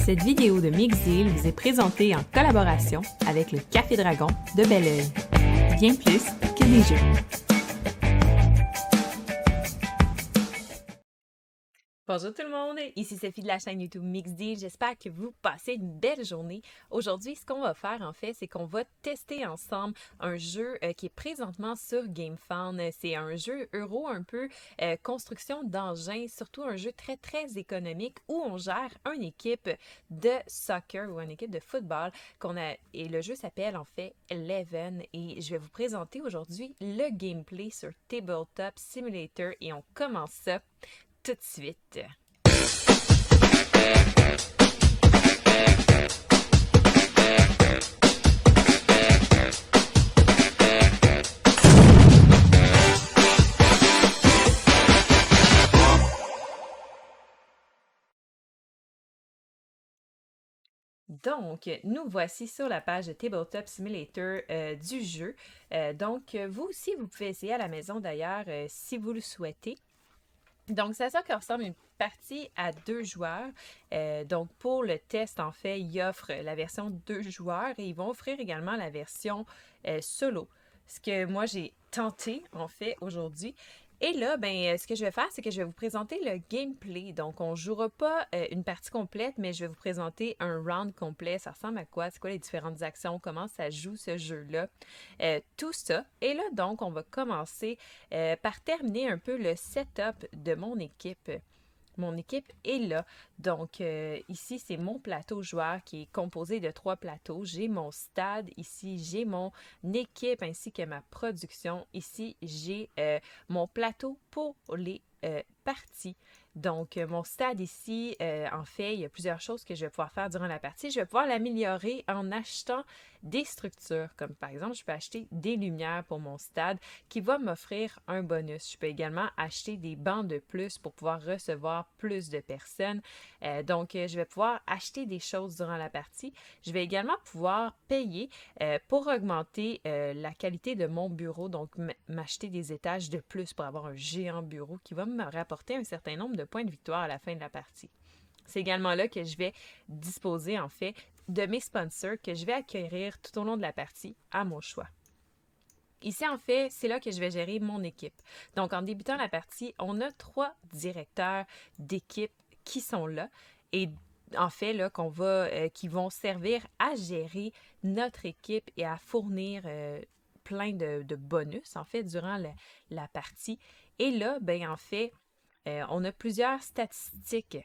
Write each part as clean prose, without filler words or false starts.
Cette vidéo de Mixdeal vous est présentée en collaboration avec le Café Dragon de Belleuil. Bien plus que des jeux. Bonjour tout le monde, ici Sophie de la chaîne YouTube Mixdeal. J'espère que vous passez une belle journée. Aujourd'hui, ce qu'on va faire en fait, c'est qu'on va tester ensemble un jeu qui est présentement sur GameFound. C'est un jeu euro un peu construction d'engins, surtout un jeu très très économique où on gère une équipe de soccer ou une équipe de football et le jeu s'appelle en fait Eleven et je vais vous présenter aujourd'hui le gameplay sur Tabletop Simulator et on commence ça tout de suite. Donc, nous voici sur la page de Tabletop Simulator du jeu. Vous aussi, vous pouvez essayer à la maison d'ailleurs si vous le souhaitez. Donc, c'est à ça que ressemble une partie à 2 joueurs. Donc, pour le test, en fait, ils offrent la version 2 joueurs et ils vont offrir également la version solo. Ce que moi, j'ai tenté, en fait, aujourd'hui. Et là, ce que je vais faire, c'est que je vais vous présenter le gameplay. Donc, on ne jouera pas une partie complète, mais je vais vous présenter un round complet. Ça ressemble à quoi? C'est quoi les différentes actions? Comment ça joue ce jeu-là? Tout ça. Et là, donc, on va commencer par terminer un peu le setup de mon équipe. Mon équipe est là. Donc, ici, c'est mon plateau joueur qui est composé de 3 plateaux. J'ai mon stade. Ici, j'ai mon équipe ainsi que ma production. Ici, j'ai mon plateau pour les parties. Donc, mon stade ici, en fait, il y a plusieurs choses que je vais pouvoir faire durant la partie. Je vais pouvoir l'améliorer en achetant des structures, comme par exemple, je peux acheter des lumières pour mon stade qui va m'offrir un bonus. Je peux également acheter des bancs de plus pour pouvoir recevoir plus de personnes. Je vais pouvoir acheter des choses durant la partie. Je vais également pouvoir payer pour augmenter la qualité de mon bureau, donc m'acheter des étages de plus pour avoir un géant bureau qui va me rapporter un certain nombre de points de victoire à la fin de la partie. C'est également là que je vais disposer en fait de mes sponsors que je vais acquérir tout au long de la partie à mon choix. Ici, en fait, c'est là que je vais gérer mon équipe. Donc, en débutant la partie, on a 3 directeurs d'équipe qui sont là et en fait, là, qui vont servir à gérer notre équipe et à fournir plein de bonus, en fait, durant la partie. Et là, en fait, on a plusieurs statistiques.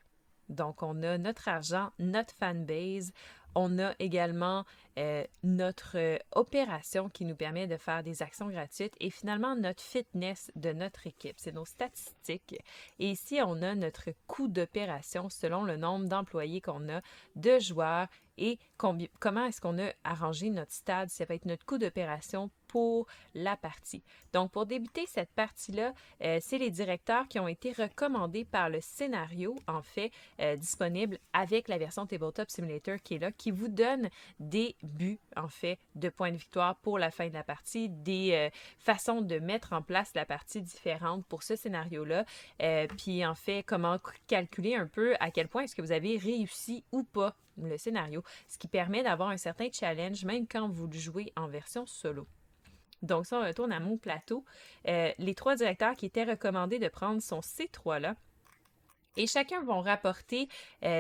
Donc, on a notre argent, notre fanbase. On a également notre opération qui nous permet de faire des actions gratuites et finalement notre fitness de notre équipe. C'est nos statistiques. Et ici, on a notre coût d'opération selon le nombre d'employés qu'on a, de joueurs et comment est-ce qu'on a arrangé notre stade. Ça va être notre coût d'opération pour la partie. Donc, pour débuter cette partie-là, c'est les directeurs qui ont été recommandés par le scénario, en fait, disponible avec la version Tabletop Simulator qui est là, qui vous donne des buts, en fait, de points de victoire pour la fin de la partie, des façons de mettre en place la partie différente pour ce scénario-là, puis en fait, comment calculer un peu à quel point est-ce que vous avez réussi ou pas le scénario, ce qui permet d'avoir un certain challenge même quand vous le jouez en version solo. Donc ça, on retourne à mon plateau. Les 3 directeurs qui étaient recommandés de prendre sont ces 3-là. Et chacun vont rapporter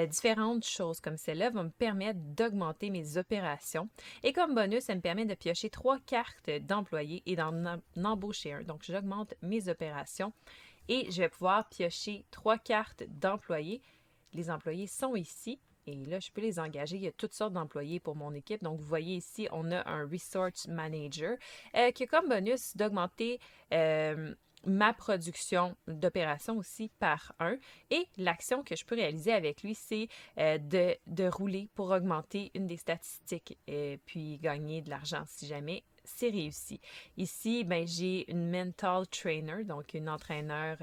différentes choses comme celle-là, va me permettre d'augmenter mes opérations. Et comme bonus, ça me permet de piocher 3 cartes d'employés et d'en embaucher un. Donc, j'augmente mes opérations et je vais pouvoir piocher 3 cartes d'employés. Les employés sont ici. Et là, je peux les engager. Il y a toutes sortes d'employés pour mon équipe. Donc, vous voyez ici, on a un Resource Manager qui a comme bonus d'augmenter ma production d'opération aussi par 1. Et l'action que je peux réaliser avec lui, c'est de rouler pour augmenter une des statistiques et puis gagner de l'argent si jamais c'est réussi. Ici, j'ai une mental trainer, donc une entraîneur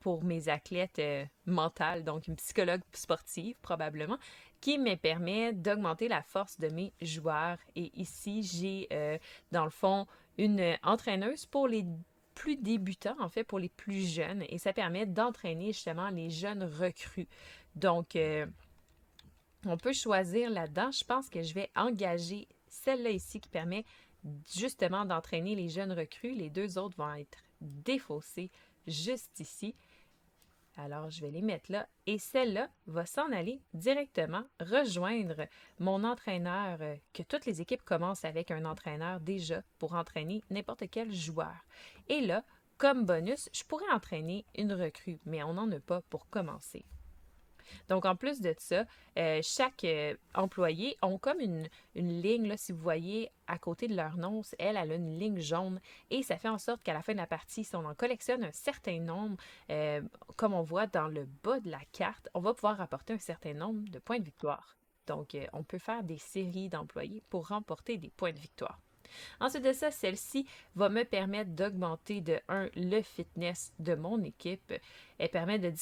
pour mes athlètes mentales, donc une psychologue sportive probablement, qui me permet d'augmenter la force de mes joueurs. Et ici, j'ai dans le fond une entraîneuse pour les plus débutants, en fait, pour les plus jeunes. Et ça permet d'entraîner justement les jeunes recrues. Donc, On peut choisir là-dedans. Je pense que je vais engager celle-là ici qui permet justement d'entraîner les jeunes recrues. Les deux autres vont être défaussés juste ici. Alors, je vais les mettre là. Et celle-là va s'en aller directement rejoindre mon entraîneur, que toutes les équipes commencent avec un entraîneur déjà pour entraîner n'importe quel joueur. Et là, comme bonus, je pourrais entraîner une recrue, mais on n'en a pas pour commencer. Donc, en plus de ça, chaque employé ont comme une ligne, là, si vous voyez, à côté de leur nom, elle a une ligne jaune et ça fait en sorte qu'à la fin de la partie, si on en collectionne un certain nombre, comme on voit dans le bas de la carte, on va pouvoir rapporter un certain nombre de points de victoire. Donc, on peut faire des séries d'employés pour remporter des points de victoire. Ensuite de ça, celle-ci va me permettre d'augmenter de 1 le fitness de mon équipe. Elle permet de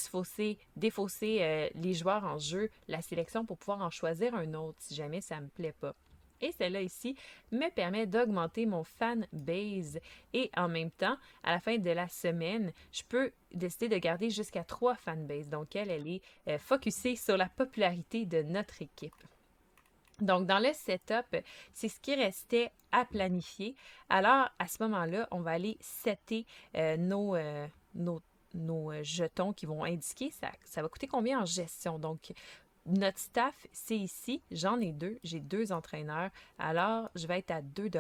défausser les joueurs en jeu, la sélection pour pouvoir en choisir un autre si jamais ça ne me plaît pas. Et celle-là ici me permet d'augmenter mon fan base et en même temps, à la fin de la semaine, je peux décider de garder jusqu'à 3 fanbases. Donc elle est focusée sur la popularité de notre équipe. Donc, dans le setup, c'est ce qui restait à planifier. Alors, à ce moment-là, on va aller setter nos jetons qui vont indiquer ça va coûter combien en gestion. Donc, notre staff, c'est ici. J'en ai deux. J'ai 2 entraîneurs. Alors, je vais être à 2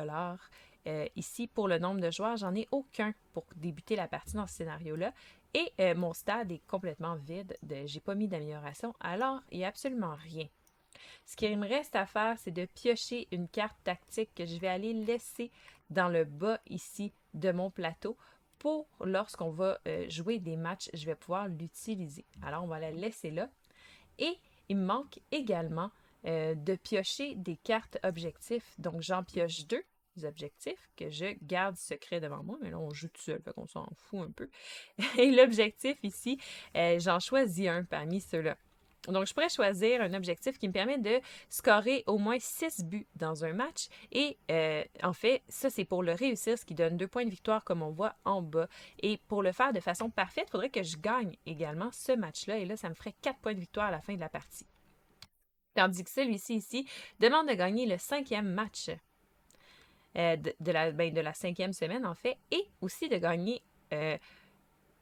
$. Ici, pour le nombre de joueurs, j'en ai aucun pour débuter la partie dans ce scénario-là. Et mon stade est complètement vide. J'ai pas mis d'amélioration. Alors, il n'y a absolument rien. Ce qu'il me reste à faire, c'est de piocher une carte tactique que je vais aller laisser dans le bas ici de mon plateau pour lorsqu'on va jouer des matchs, je vais pouvoir l'utiliser. Alors, on va la laisser là. Et il me manque également de piocher des cartes objectifs. Donc, j'en pioche 2 objectifs que je garde secret devant moi, mais là, on joue tout seul, fait qu'on s'en fout un peu. Et l'objectif ici, j'en choisis un parmi ceux-là. Donc, je pourrais choisir un objectif qui me permet de scorer au moins 6 buts dans un match. Et en fait, ça, c'est pour le réussir, ce qui donne 2 points de victoire, comme on voit en bas. Et pour le faire de façon parfaite, il faudrait que je gagne également ce match-là. Et là, ça me ferait 4 points de victoire à la fin de la partie. Tandis que celui-ci, ici, demande de gagner le 5e match de la 5e semaine, en fait, et aussi de gagner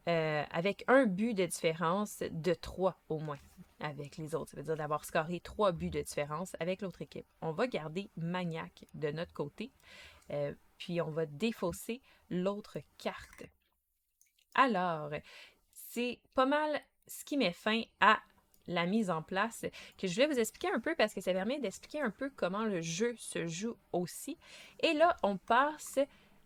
avec un but de différence de 3 au moins avec les autres. Ça veut dire d'avoir scoré 3 buts de différence avec l'autre équipe. On va garder Maniac de notre côté, puis on va défausser l'autre carte. Alors, c'est pas mal ce qui met fin à la mise en place que je voulais vous expliquer un peu parce que ça permet d'expliquer un peu comment le jeu se joue aussi. Et là, on passe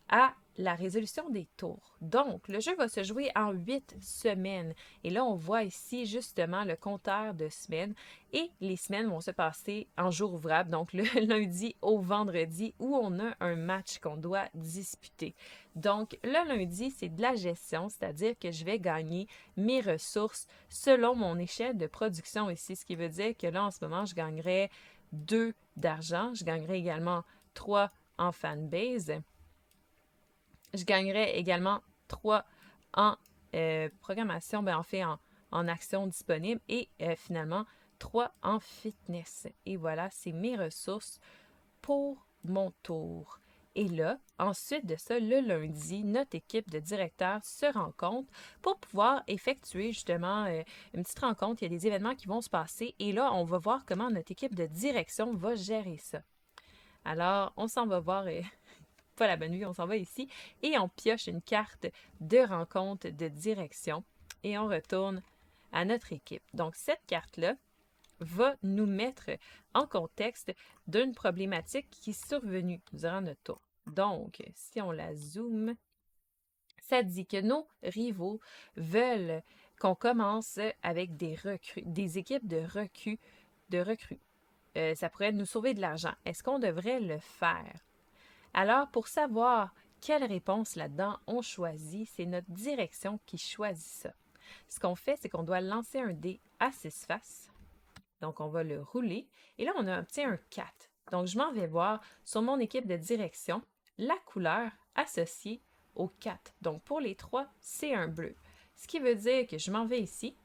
à la résolution des tours. Donc, le jeu va se jouer en 8 semaines. Et là, on voit ici justement le compteur de semaines. Et les semaines vont se passer en jour ouvrable, donc le lundi au vendredi, où on a un match qu'on doit disputer. Donc, le lundi, c'est de la gestion, c'est-à-dire que je vais gagner mes ressources selon mon échelle de production ici, ce qui veut dire que là, en ce moment, je gagnerais 2 d'argent. Je gagnerais également 3 en fanbase. Je gagnerais également 3 en programmation, en fait en action disponible et finalement 3 en fitness. Et voilà, c'est mes ressources pour mon tour. Et là, ensuite de ça, le lundi, notre équipe de directeurs se rencontre pour pouvoir effectuer justement une petite rencontre. Il y a des événements qui vont se passer et là, on va voir comment notre équipe de direction va gérer ça. Alors, on s'en va voir pas la bonne nuit, on s'en va ici et on pioche une carte de rencontre de direction et on retourne à notre équipe. Donc, cette carte-là va nous mettre en contexte d'une problématique qui est survenue durant notre tour. Donc, si on la zoome, ça dit que nos rivaux veulent qu'on commence avec des équipes de recrues. Ça pourrait nous sauver de l'argent. Est-ce qu'on devrait le faire? Alors, pour savoir quelle réponse là-dedans on choisit, c'est notre direction qui choisit ça. Ce qu'on fait, c'est qu'on doit lancer un dé à 6 faces. Donc, on va le rouler. Et là, on a obtient un 4. Donc, je m'en vais voir sur mon équipe de direction la couleur associée au 4. Donc, pour les 3, c'est un bleu. Ce qui veut dire que je m'en vais ici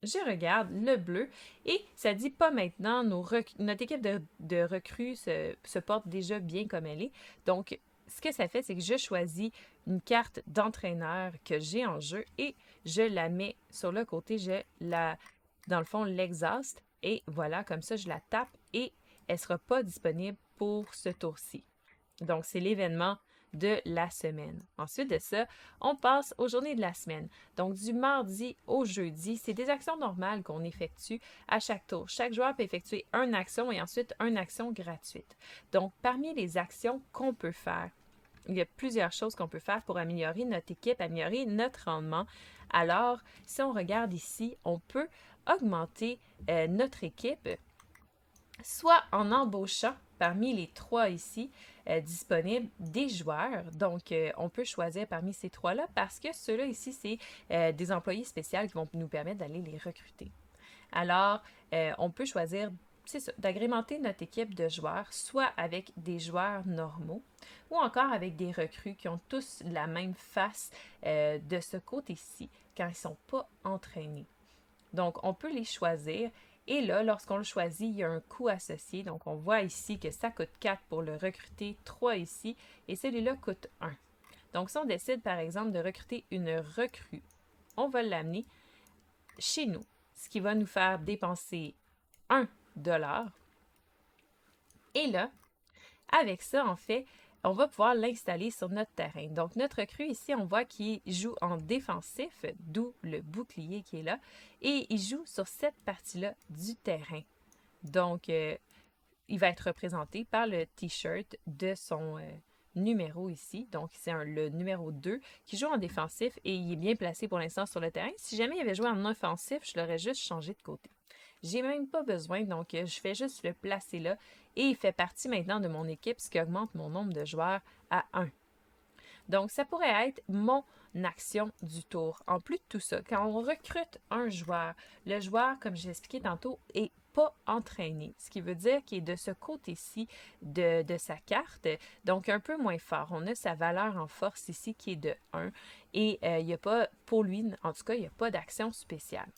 Je regarde le bleu et ça dit pas maintenant, notre équipe de recrues se porte déjà bien comme elle est. Donc, ce que ça fait, c'est que je choisis une carte d'entraîneur que j'ai en jeu et je la mets sur le côté, dans le fond, l'exhauste et voilà, comme ça, je la tape et elle ne sera pas disponible pour ce tour-ci. Donc, c'est l'événement de la semaine. Ensuite de ça, on passe aux journées de la semaine. Donc, du mardi au jeudi, c'est des actions normales qu'on effectue à chaque tour. Chaque joueur peut effectuer une action et ensuite une action gratuite. Donc, parmi les actions qu'on peut faire, il y a plusieurs choses qu'on peut faire pour améliorer notre équipe, améliorer notre rendement. Alors, si on regarde ici, on peut augmenter notre équipe soit en embauchant parmi les trois ici disponibles des joueurs. Donc, on peut choisir parmi ces trois-là parce que ceux-là ici, c'est des employés spéciaux qui vont nous permettre d'aller les recruter. Alors, on peut choisir, c'est ça, d'agrémenter notre équipe de joueurs, soit avec des joueurs normaux ou encore avec des recrues qui ont tous la même face de ce côté-ci quand ils ne sont pas entraînés. Donc, on peut les choisir. Et là, lorsqu'on le choisit, il y a un coût associé. Donc, on voit ici que ça coûte 4 pour le recruter, 3 ici, et celui-là coûte 1. Donc, si on décide, par exemple, de recruter une recrue, on va l'amener chez nous, ce qui va nous faire dépenser 1 $. Et là, avec ça, en fait, on va pouvoir l'installer sur notre terrain. Donc, notre recrue ici, on voit qu'il joue en défensif, d'où le bouclier qui est là, et il joue sur cette partie-là du terrain. Donc, il va être représenté par le t-shirt de son numéro ici. Donc, c'est le numéro 2 qui joue en défensif et il est bien placé pour l'instant sur le terrain. Si jamais il avait joué en offensif, je l'aurais juste changé de côté. J'ai même pas besoin, donc je fais juste le placer là et il fait partie maintenant de mon équipe, ce qui augmente mon nombre de joueurs à 1. Donc, ça pourrait être mon action du tour. En plus de tout ça, quand on recrute un joueur, le joueur, comme j'ai expliqué tantôt, est pas entraîné, ce qui veut dire qu'il est de ce côté-ci de sa carte, donc un peu moins fort. On a sa valeur en force ici qui est de 1 et il n'y a pas, pour lui, en tout cas, il n'y a pas d'action spéciale.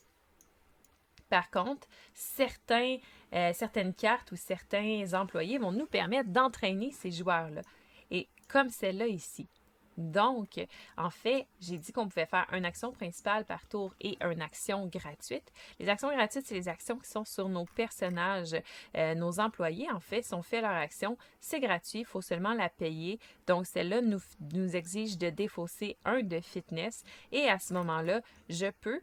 Par contre, certaines cartes ou certains employés vont nous permettre d'entraîner ces joueurs-là. Et comme celle-là ici. Donc, en fait, j'ai dit qu'on pouvait faire une action principale par tour et une action gratuite. Les actions gratuites, c'est les actions qui sont sur nos personnages. Nos employés, en fait, si on fait leur action, c'est gratuit, il faut seulement la payer. Donc, celle-là nous exige de défausser 1 de fitness. Et à ce moment-là, je peux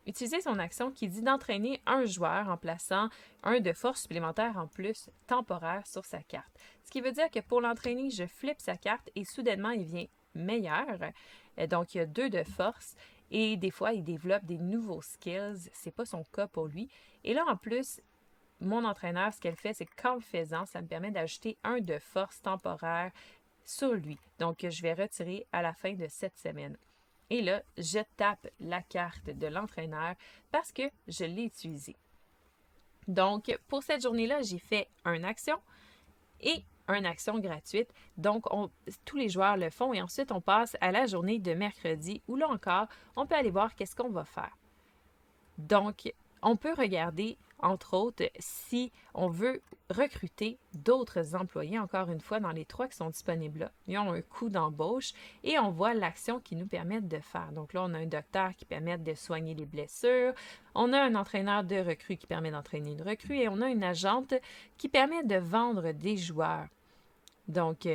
utiliser son action qui dit d'entraîner un joueur en plaçant 1 de force supplémentaire en plus temporaire sur sa carte. Ce qui veut dire que pour l'entraîner, je flippe sa carte et soudainement, il vient meilleur. Donc, il y a 2 de force et des fois, il développe des nouveaux skills. C'est pas son cas pour lui. Et là, en plus, mon entraîneur, ce qu'elle fait, c'est qu'en le faisant, ça me permet d'ajouter 1 de force temporaire sur lui. Donc, je vais retirer à la fin de cette semaine. Et là, je tape la carte de l'entraîneur parce que je l'ai utilisée. Donc, pour cette journée-là, j'ai fait une action et une action gratuite. Donc, tous les joueurs le font et ensuite, on passe à la journée de mercredi où là encore, on peut aller voir qu'est-ce qu'on va faire. Donc, on peut regarder, entre autres, si on veut recruter d'autres employés, encore une fois, dans les 3 qui sont disponibles là. Ils ont un coût d'embauche et on voit l'action qu'ils nous permettent de faire. Donc là, on a un docteur qui permet de soigner les blessures, on a un entraîneur de recrue qui permet d'entraîner une recrue et on a une agente qui permet de vendre des joueurs. Donc,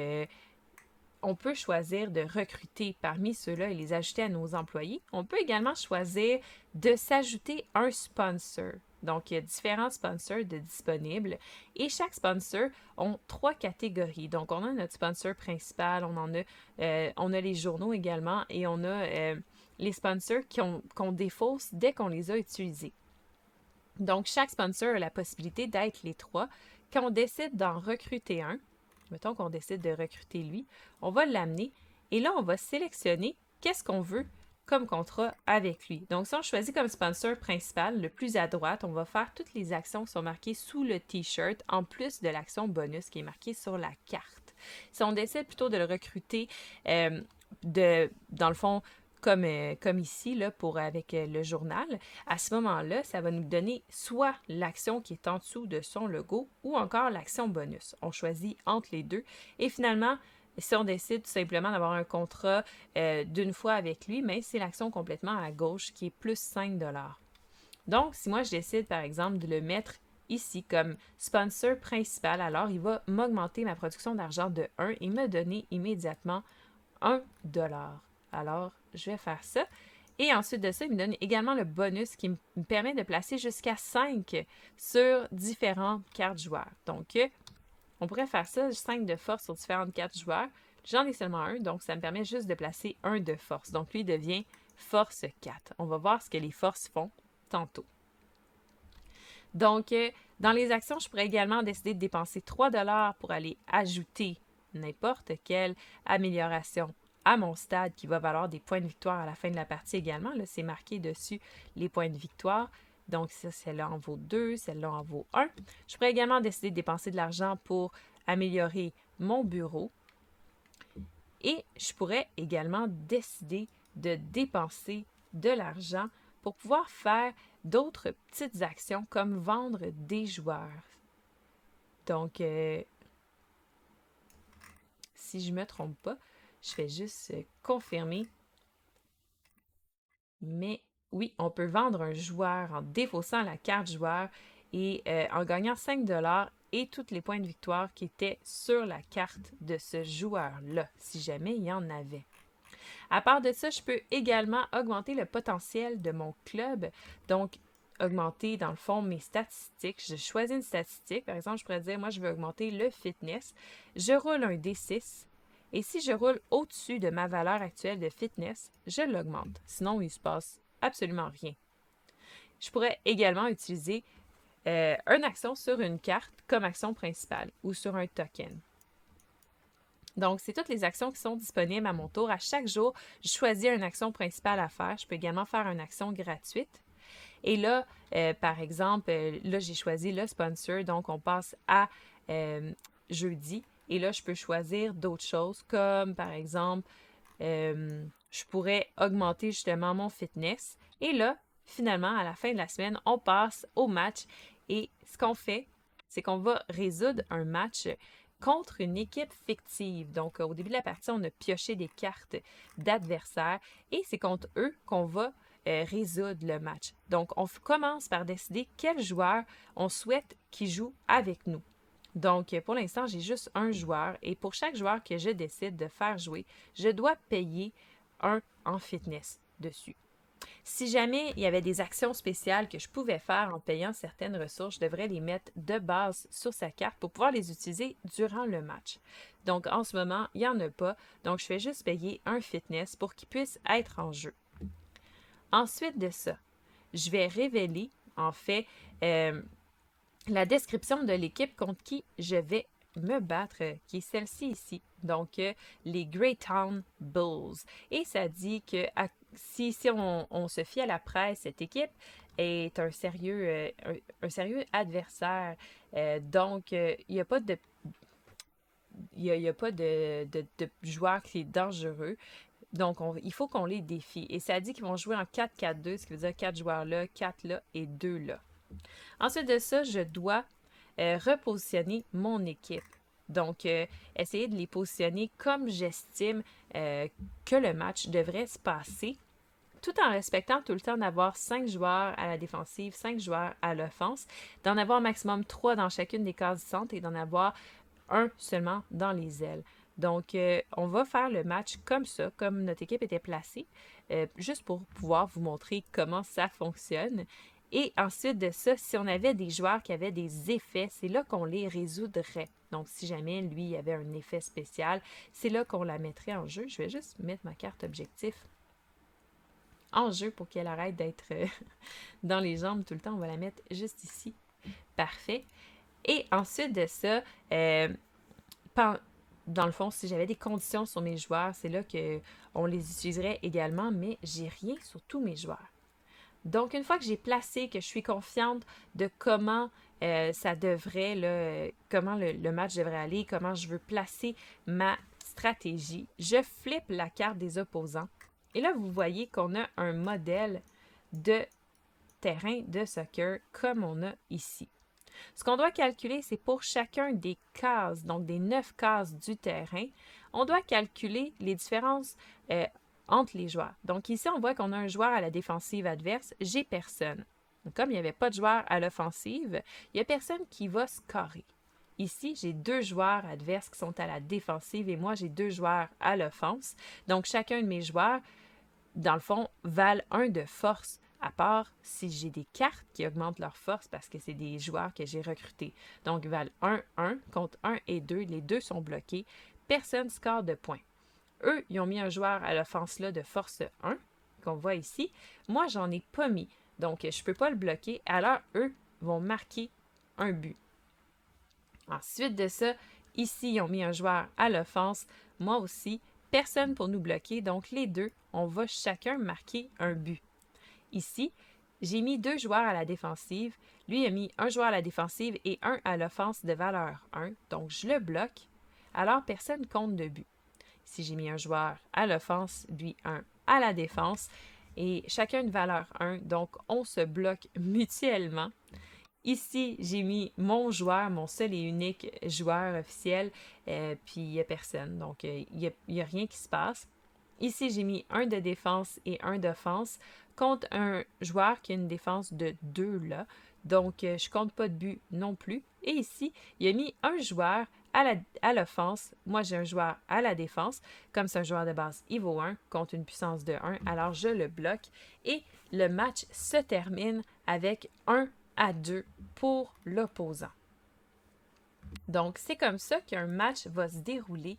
on peut choisir de recruter parmi ceux-là et les ajouter à nos employés. On peut également choisir de s'ajouter un sponsor. Donc, il y a différents sponsors de disponibles et chaque sponsor a 3 catégories. Donc, on a notre sponsor principal, on a les journaux également et on a les sponsors qu'on défausse dès qu'on les a utilisés. Donc, chaque sponsor a la possibilité d'être les 3. Quand on décide d'en recruter un, mettons qu'on décide de recruter lui, on va l'amener et là, on va sélectionner qu'est-ce qu'on veut comme contrat avec lui. Donc, si on choisit comme sponsor principal, le plus à droite, on va faire toutes les actions qui sont marquées sous le t-shirt, en plus de l'action bonus qui est marquée sur la carte. Si on décide plutôt de le recruter, dans le fond, comme ici, là, avec le journal, à ce moment-là, ça va nous donner soit l'action qui est en dessous de son logo ou encore l'action bonus. On choisit entre les deux. Et finalement, si on décide tout simplement d'avoir un contrat d'une fois avec lui, mais c'est l'action complètement à gauche qui est plus 5 $. Donc, si moi je décide par exemple de le mettre ici comme sponsor principal, alors il va m'augmenter ma production d'argent de 1 et me donner immédiatement 1 $. Alors, je vais faire ça. Et ensuite de ça, il me donne également le bonus qui me permet de placer jusqu'à 5 sur différentes cartes joueurs. Donc, on pourrait faire ça, 5 de force sur différentes cartes joueurs. J'en ai seulement un, donc ça me permet juste de placer un de force. Donc, lui devient force 4. On va voir ce que les forces font tantôt. Donc, dans les actions, je pourrais également décider de dépenser 3 $ pour aller ajouter n'importe quelle amélioration à mon stade qui va valoir des points de victoire à la fin de la partie également. Là, c'est marqué dessus les points de victoire. Donc, ça, celle-là en vaut 2, celle-là en vaut 1. Je pourrais également décider de dépenser de l'argent pour améliorer mon bureau. Et je pourrais également décider de dépenser de l'argent pour pouvoir faire d'autres petites actions comme vendre des joueurs. Donc, si je ne me trompe pas, je vais juste confirmer. Mais oui, on peut vendre un joueur en défaussant la carte joueur et en gagnant 5 $ et tous les points de victoire qui étaient sur la carte de ce joueur-là, si jamais il y en avait. À part de ça, je peux également augmenter le potentiel de mon club. Donc, augmenter, dans le fond, mes statistiques. Je choisis une statistique. Par exemple, je pourrais dire, moi, je veux augmenter le fitness. Je roule un D6. Et si je roule au-dessus de ma valeur actuelle de fitness, je l'augmente. Sinon, il ne se passe absolument rien. Je pourrais également utiliser une action sur une carte comme action principale ou sur un token. Donc, c'est toutes les actions qui sont disponibles à mon tour. À chaque jour, je choisis une action principale à faire. Je peux également faire une action gratuite. Et là, par exemple, là, j'ai choisi le sponsor. Donc, on passe à jeudi. Et là, je peux choisir d'autres choses comme, par exemple, je pourrais augmenter justement mon fitness. Et là, finalement, à la fin de la semaine, on passe au match. Et ce qu'on fait, c'est qu'on va résoudre un match contre une équipe fictive. Donc, au début de la partie, on a pioché des cartes d'adversaires et c'est contre eux qu'on va résoudre le match. Donc, on commence par décider quel joueur on souhaite qui joue avec nous. Donc, pour l'instant, j'ai juste un joueur et pour chaque joueur que je décide de faire jouer, je dois payer un en fitness dessus. Si jamais il y avait des actions spéciales que je pouvais faire en payant certaines ressources, je devrais les mettre de base sur sa carte pour pouvoir les utiliser durant le match. Donc, en ce moment, il n'y en a pas. Donc, je vais juste payer un fitness pour qu'il puisse être en jeu. Ensuite de ça, je vais révéler, en fait, la description de l'équipe contre qui je vais me battre, qui est celle-ci ici. Donc, les Greytown Bulls. Et ça dit que si on se fie à la presse, cette équipe est un sérieux adversaire. Donc, il n'y a pas de joueur qui est dangereux. Donc, il faut qu'on les défie. Et ça dit qu'ils vont jouer en 4-4-2, ce qui veut dire 4 joueurs là, 4 là et 2 là. Ensuite de ça, je dois repositionner mon équipe. Donc, essayer de les positionner comme j'estime que le match devrait se passer, tout en respectant tout le temps d'avoir 5 joueurs à la défensive, 5 joueurs à l'offense, d'en avoir maximum 3 dans chacune des cases du centre et d'en avoir un seulement dans les ailes. Donc, on va faire le match comme ça, comme notre équipe était placée, juste pour pouvoir vous montrer comment ça fonctionne. Et ensuite de ça, si on avait des joueurs qui avaient des effets, c'est là qu'on les résoudrait. Donc, si jamais lui il y avait un effet spécial, c'est là qu'on la mettrait en jeu. Je vais juste mettre ma carte objectif en jeu pour qu'elle arrête d'être dans les jambes tout le temps. On va la mettre juste ici. Parfait. Et ensuite de ça, dans le fond, si j'avais des conditions sur mes joueurs, c'est là qu'on les utiliserait également, mais j'ai rien sur tous mes joueurs. Donc, une fois que j'ai placé, que je suis confiante de comment ça devrait, comment le match devrait aller, comment je veux placer ma stratégie, je flippe la carte des opposants Et là, vous voyez qu'on a un modèle de terrain de soccer comme on a ici. Ce qu'on doit calculer, c'est pour chacun des cases, donc des 9 cases du terrain, on doit calculer les différences entre les joueurs. Donc ici, on voit qu'on a un joueur à la défensive adverse, j'ai personne. Donc, comme il n'y avait pas de joueur à l'offensive, il n'y a personne qui va scorer. Ici, j'ai 2 joueurs adverses qui sont à la défensive et moi, j'ai 2 joueurs à l'offense. Donc, chacun de mes joueurs, dans le fond, valent 1 de force, à part si j'ai des cartes qui augmentent leur force parce que c'est des joueurs que j'ai recrutés. Donc, ils valent 1, 1 contre 1 et 2. Les deux sont bloqués. Personne score de points. Eux, ils ont mis un joueur à l'offense là de force 1, qu'on voit ici. Moi, j'en ai pas mis. Donc, je ne peux pas le bloquer. Alors, eux vont marquer un but. Ensuite de ça, ici, ils ont mis un joueur à l'offense. Moi aussi, personne pour nous bloquer. Donc, les deux, on va chacun marquer un but. Ici, j'ai mis 2 joueurs à la défensive. Lui a mis un joueur à la défensive et un à l'offense de valeur 1. Donc, je le bloque. Alors, personne compte de but. Ici, j'ai mis un joueur à l'offense, lui un à la défense. Et chacun de valeur 1. Donc, on se bloque mutuellement. Ici, j'ai mis mon joueur, mon seul et unique joueur officiel, puis il n'y a personne. Donc, il n'y a rien qui se passe. Ici, j'ai mis un de défense et un d'offense contre un joueur qui a une défense de 2 là. Donc, je ne compte pas de but non plus. Et ici, il a mis un joueur à l'offense. Moi, j'ai un joueur à la défense. Comme c'est un joueur de base, il vaut 1 contre une puissance de 1. Alors, je le bloque. Et le match se termine avec 1-2 pour l'opposant. Donc, c'est comme ça qu'un match va se dérouler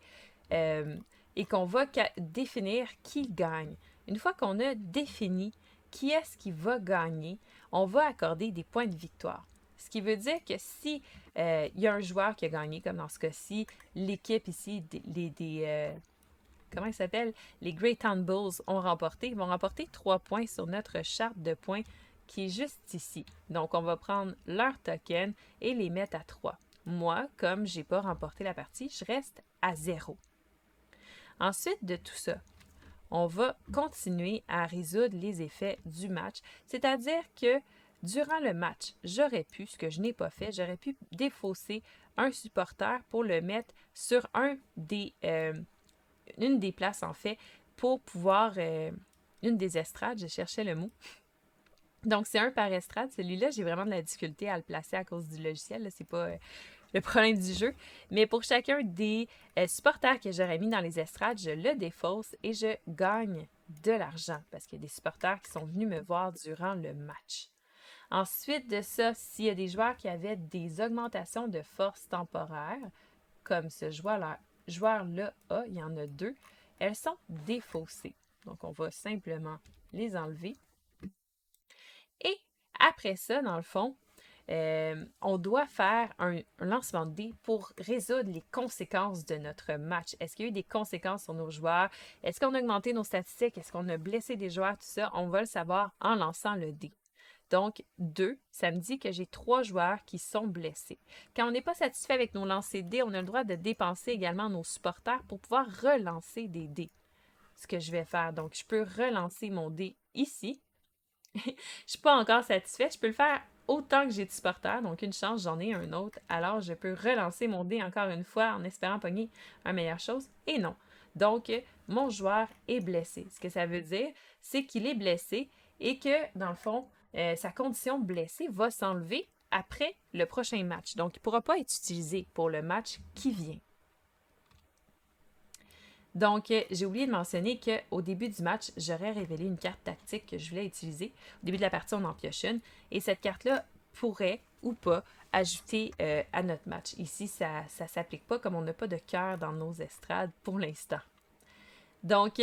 et qu'on va définir qui gagne. Une fois qu'on a défini qui est-ce qui va gagner, on va accorder des points de victoire. Ce qui veut dire que si il y a un joueur qui a gagné, comme dans ce cas-ci, l'équipe ici, comment il s'appelle? Les Greyhound Bulls ont remporté. Ils vont remporter 3 points sur notre charte de points qui est juste ici. Donc, on va prendre leur token et les mettre à 3. Moi, comme je n'ai pas remporté la partie, je reste à 0. Ensuite de tout ça, on va continuer à résoudre les effets du match. C'est-à-dire que durant le match, j'aurais pu, ce que je n'ai pas fait, j'aurais pu défausser un supporter pour le mettre sur une des places, en fait, pour pouvoir... une des estrades, je cherchais le mot. Donc, c'est un par estrade. Celui-là, j'ai vraiment de la difficulté à le placer à cause du logiciel. Là, c'est pas le problème du jeu. Mais pour chacun des supporters que j'aurais mis dans les estrades, je le défausse et je gagne de l'argent parce qu'il y a des supporters qui sont venus me voir durant le match. Ensuite de ça, s'il y a des joueurs qui avaient des augmentations de force temporaires, comme ce joueur-là a, il y en a 2, elles sont défaussées. Donc, on va simplement les enlever. Et après ça, dans le fond, on doit faire un lancement de dés pour résoudre les conséquences de notre match. Est-ce qu'il y a eu des conséquences sur nos joueurs? Est-ce qu'on a augmenté nos statistiques? Est-ce qu'on a blessé des joueurs? Tout ça, on va le savoir en lançant le dé. Donc, 2, ça me dit que j'ai 3 joueurs qui sont blessés. Quand on n'est pas satisfait avec nos lancers de dés, on a le droit de dépenser également nos supporters pour pouvoir relancer des dés. Ce que je vais faire. Donc, je peux relancer mon dé ici. Je ne suis pas encore satisfaite. Je peux le faire autant que j'ai de supporters. Donc, une chance, j'en ai un autre. Alors, je peux relancer mon dé encore une fois en espérant pogner une meilleure chose. Et non. Donc, mon joueur est blessé. Ce que ça veut dire, c'est qu'il est blessé et que, dans le fond, sa condition de blessé va s'enlever après le prochain match. Donc, il ne pourra pas être utilisé pour le match qui vient. Donc, j'ai oublié de mentionner qu'au début du match, j'aurais révélé une carte tactique que je voulais utiliser. Au début de la partie, on en pioche une. Et cette carte-là pourrait ou pas ajouter à notre match. Ici, ça ne s'applique pas comme on n'a pas de cœur dans nos estrades pour l'instant. Donc,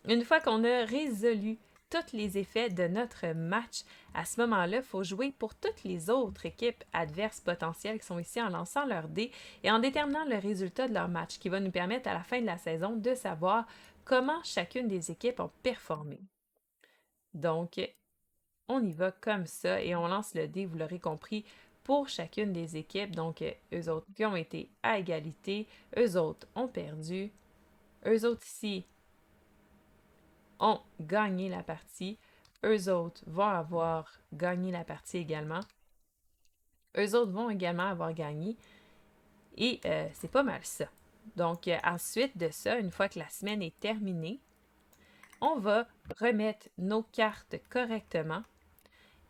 une fois qu'on a résolu tous les effets de notre match, à ce moment-là, il faut jouer pour toutes les autres équipes adverses potentielles qui sont ici en lançant leurs dés et en déterminant le résultat de leur match, qui va nous permettre à la fin de la saison de savoir comment chacune des équipes ont performé. Donc, on y va comme ça et on lance le dé, vous l'aurez compris, pour chacune des équipes. Donc, eux autres qui ont été à égalité, eux autres ont perdu, eux autres ici ont gagné la partie. Eux autres vont avoir gagné la partie également. Eux autres vont également avoir gagné. Et c'est pas mal ça. Donc, ensuite de ça, une fois que la semaine est terminée, on va remettre nos cartes correctement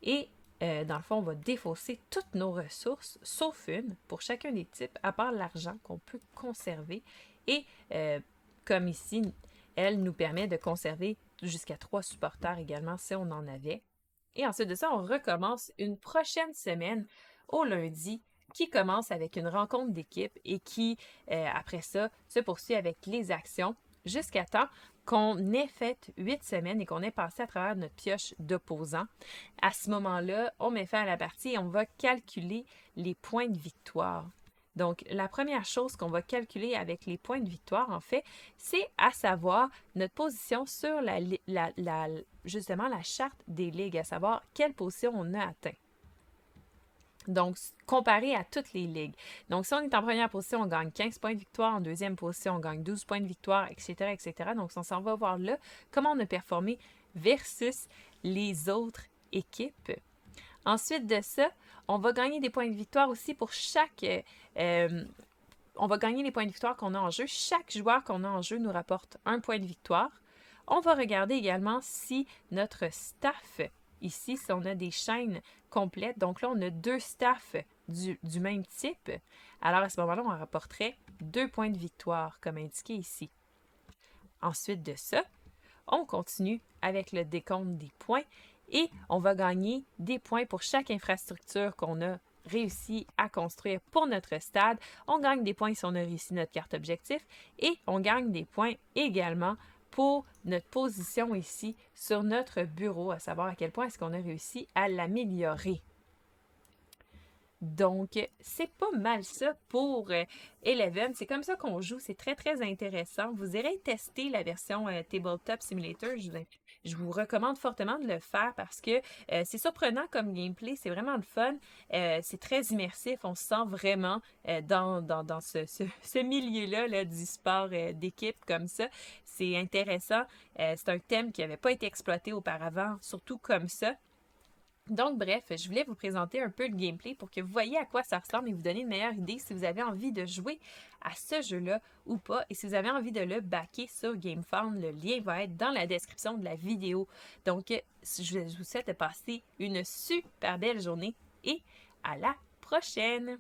et dans le fond, on va défausser toutes nos ressources, sauf une, pour chacun des types, à part l'argent qu'on peut conserver. Et comme ici, elle nous permet de conserver jusqu'à 3 supporters également, si on en avait. Et ensuite de ça, on recommence une prochaine semaine au lundi, qui commence avec une rencontre d'équipe et qui, après ça, se poursuit avec les actions jusqu'à temps qu'on ait fait 8 semaines et qu'on ait passé à travers notre pioche d'opposants. À ce moment-là, on met fin à la partie et on va calculer les points de victoire. Donc, la première chose qu'on va calculer avec les points de victoire, en fait, c'est à savoir notre position sur justement la charte des ligues, à savoir quelle position on a atteint. Donc, comparé à toutes les ligues. Donc, si on est en première position, on gagne 15 points de victoire. En deuxième position, on gagne 12 points de victoire, etc., etc. Donc, on s'en va voir là comment on a performé versus les autres équipes. Ensuite de ça, on va gagner des points de victoire aussi pour chaque... on va gagner les points de victoire qu'on a en jeu. Chaque joueur qu'on a en jeu nous rapporte un point de victoire. On va regarder également si notre staff... Ici, si on a des chaînes complètes, donc là, on a 2 staffs du même type. Alors, à ce moment-là, on rapporterait 2 points de victoire, comme indiqué ici. Ensuite de ça, on continue avec le décompte des points et on va gagner des points pour chaque infrastructure qu'on a réussi à construire pour notre stade. On gagne des points si on a réussi notre carte objectif et on gagne des points également pour notre position ici sur notre bureau, à savoir à quel point est-ce qu'on a réussi à l'améliorer. Donc, c'est pas mal ça pour Eleven. C'est comme ça qu'on joue. C'est très, très intéressant. Vous irez tester la version Tabletop Simulator. Je vous recommande fortement de le faire parce que c'est surprenant comme gameplay. C'est vraiment le fun. C'est très immersif. On se sent vraiment dans ce milieu-là là, du sport d'équipe comme ça. C'est intéressant. C'est un thème qui n'avait pas été exploité auparavant, surtout comme ça. Donc, bref, je voulais vous présenter un peu le gameplay pour que vous voyez à quoi ça ressemble et vous donner une meilleure idée si vous avez envie de jouer à ce jeu-là ou pas. Et si vous avez envie de le backer sur GameFound, le lien va être dans la description de la vidéo. Donc, je vous souhaite de passer une super belle journée et à la prochaine!